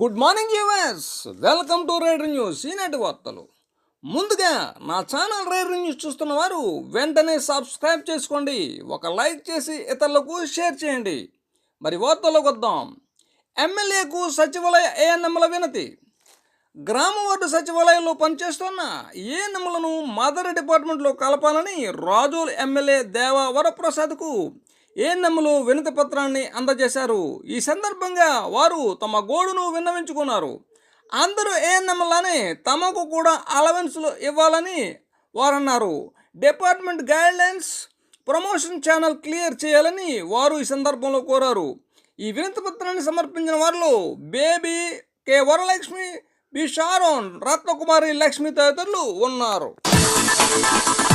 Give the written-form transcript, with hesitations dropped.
Good morning viewers, welcome to Rider News. ఈనాటి వార్తలు. ముందుగా నా ఛానల్ రైడర్ న్యూస్ చూస్తున్న వారు వెంటనే సబ్స్క్రైబ్ చేసుకోండి, ఒక లైక్ చేసి ఇతరులకు షేర్ చేయండి. మరి వార్తల్లోకి వద్దాం. ఎమ్మెల్యేకు సచివాలయ ఏఎన్ఎంల వినతి. గ్రామ వార్డు సచివాలయంలో పనిచేస్తున్న ఏఎన్ఎంలను మదర్ డిపార్ట్మెంట్లో కలపాలని రాజోల్ ఎమ్మెల్యే దేవా వరప్రసాద్కు ఏఎన్ఎంలు వినతి పత్రాన్ని అందజేశారు. ఈ సందర్భంగా వారు తమ గోడును విన్నవించుకున్నారు. అందరూ ఏఎన్ఎంలానే తమకు కూడా అలవెన్స్లు ఇవ్వాలని వారన్నారు. Department guidelines promotion channel clear చేయాలని వారు ఈ సందర్భంలో కోరారు. ఈ వినతి పత్రాన్ని సమర్పించిన వారిలో Baby, K Varalakshmi, B Sharon, Ratnakumari Lakshmi తదితరులు ఉన్నారు.